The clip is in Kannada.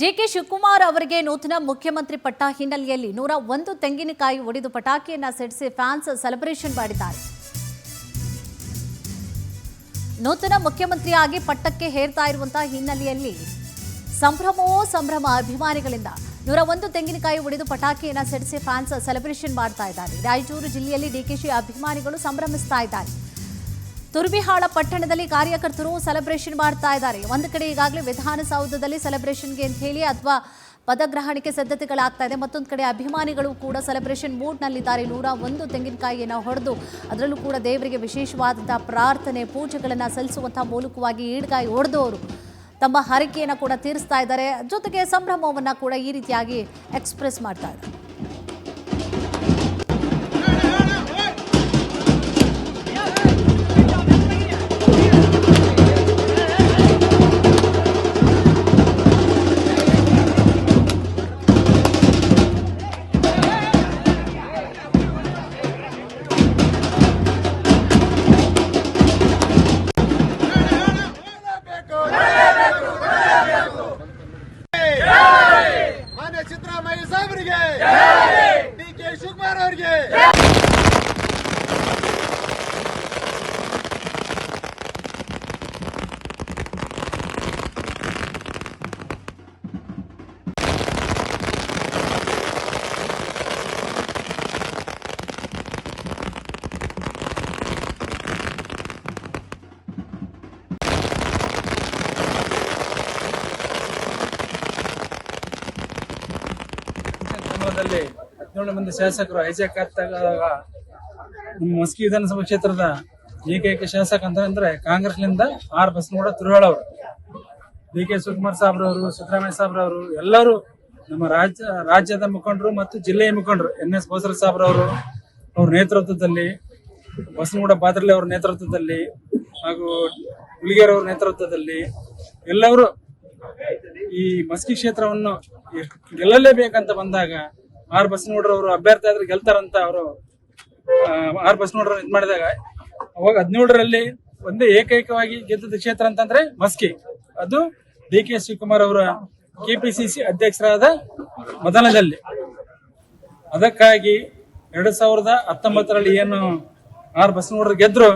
ಡಿಕೆ ಶಿವಕುಮಾರ್ ಅವರಿಗೆ ನೂತನ ಮುಖ್ಯಮಂತ್ರಿ ಪಟ್ಟ ಹಿನ್ನೆಲೆಯಲ್ಲಿ 101 ತೆಂಗಿನಕಾಯಿ ಒಡೆದು ಪಟಾಕಿಯನ್ನ ಸಿಡಿಸಿ ಫ್ಯಾನ್ಸ್ ಸೆಲೆಬ್ರೇಷನ್ ಮಾಡಿದ್ದಾರೆ. ನೂತನ ಮುಖ್ಯಮಂತ್ರಿಯಾಗಿ ಪಟ್ಟಕ್ಕೆ ಹೇರ್ತಾ ಇರುವಂತಹ ಹಿನ್ನೆಲೆಯಲ್ಲಿ ಸಂಭ್ರಮವೋ ಸಂಭ್ರಮ ಅಭಿಮಾನಿಗಳಿಂದ 101 ತೆಂಗಿನಕಾಯಿ ಒಡೆದು ಪಟಾಕಿಯನ್ನ ಸಿಡಿಸಿ ಫ್ಯಾನ್ಸ್ ಸೆಲೆಬ್ರೇಷನ್ ಮಾಡ್ತಾ ಇದ್ದಾರೆ. ರಾಯಚೂರು ಜಿಲ್ಲೆಯಲ್ಲಿ ಡಿಕೆಶಿ ಅಭಿಮಾನಿಗಳು ಸಂಭ್ರಮಿಸ್ತಾ ಇದ್ದಾರೆ. ತುರ್ಬಿಹಾಳ ಪಟ್ಟಣದಲ್ಲಿ ಕಾರ್ಯಕರ್ತರು ಸೆಲೆಬ್ರೇಷನ್ ಮಾಡ್ತಾ ಇದ್ದಾರೆ. ಒಂದು ಕಡೆ ಈಗಾಗಲೇ ವಿಧಾನಸೌಧದಲ್ಲಿ ಸೆಲೆಬ್ರೇಷನ್ಗೆ ಅಂತ ಹೇಳಿ ಅಥವಾ ಪದಗ್ರಹಣಕ್ಕೆ ಸಿದ್ಧತೆಗಳಾಗ್ತಾ ಇದೆ. ಮತ್ತೊಂದು ಕಡೆ ಅಭಿಮಾನಿಗಳು ಕೂಡ ಸೆಲೆಬ್ರೇಷನ್ ಮೂಡ್ನಲ್ಲಿದ್ದಾರೆ. 101 ತೆಂಗಿನಕಾಯಿಯನ್ನು ಹೊಡೆದು ಅದರಲ್ಲೂ ಕೂಡ ದೇವರಿಗೆ ವಿಶೇಷವಾದಂತಹ ಪ್ರಾರ್ಥನೆ ಪೂಜೆಗಳನ್ನು ಸಲ್ಲಿಸುವಂತಹ ಮೂಲಕವಾಗಿ ಈಡ್ಗಾಯಿ ಹೊಡೆದವರು ತಮ್ಮ ಹರಕೆಯನ್ನು ಕೂಡ ತೀರಿಸ್ತಾ ಇದ್ದಾರೆ. ಜೊತೆಗೆ ಸಂಭ್ರಮವನ್ನು ಕೂಡ ಈ ರೀತಿಯಾಗಿ ಎಕ್ಸ್ಪ್ರೆಸ್ ಮಾಡ್ತಾ ಇದ್ದಾರೆ. ಸಿದ್ದರಾಮಯ್ಯ ಸಾಹೇಬರಿಗೆ ಡಿಕೆ ಶಿವಕುಮಾರ್ ಅವರಿಗೆ ದಲ್ಲಿ 17 ಮಂದಿ ಶಾಸಕರು ಹೈಜಾಕ್ ಆಗ್ತಾಗ ಮಸ್ಕಿ ವಿಧಾನಸಭಾ ಕ್ಷೇತ್ರದ ಏಕೈಕ ಶಾಸಕ ಅಂತಂದ್ರೆ ಕಾಂಗ್ರೆಸ್ನಿಂದ 6 ಬಸ್ ಕೂಡ ತುರುವಾಳ ಅವರು, ಡಿಕೆ ಶಿವಕುಮಾರ್ ಸಾಬ್ರವರು, ಸಿದ್ದರಾಮಯ್ಯ ಸಾಬ್ರವರು ಎಲ್ಲರೂ ನಮ್ಮ ರಾಜ್ಯದ ಮುಖಂಡರು ಮತ್ತು ಜಿಲ್ಲೆಯ ಮುಖಂಡರು NS ಬೋಸರ ಸಾಬ್ರವರು ಅವ್ರ ನೇತೃತ್ವದಲ್ಲಿ, ಬಸನಗೌಡ ಬಾದ್ರಳ್ಳಿ ಅವರ ನೇತೃತ್ವದಲ್ಲಿ ಹಾಗೂ ಹುಲಿಗೇರ್ ಅವರ ನೇತೃತ್ವದಲ್ಲಿ ಎಲ್ಲರೂ ಈ ಮಸ್ಕಿ ಕ್ಷೇತ್ರವನ್ನು ಗೆಲ್ಲಲೇಬೇಕಂತ ಬಂದಾಗ ಬಸನಗೌಡರವರು ಅಭ್ಯರ್ಥಿ ಆದ್ರೆ ಗೆಲ್ತಾರಂತ ಅವರು ಬಸನಗೌಡರು ಇದು ಮಾಡಿದಾಗ ಅವಾಗ 17ರಲ್ಲಿ ಒಂದೇ ಏಕೈಕವಾಗಿ ಗೆದ್ದ ಕ್ಷೇತ್ರ ಅಂತಂದ್ರೆ ಮಸ್ಕಿ. ಅದು ಡಿಕೆ ಶಿವಕುಮಾರ್ ಅವರ KPCC ಅಧ್ಯಕ್ಷರಾದ ಮೊದಲದಲ್ಲಿ. ಅದಕ್ಕಾಗಿ 2019ರಲ್ಲಿ ಏನು ಬಸನಗೌಡರು ಗೆದ್ರು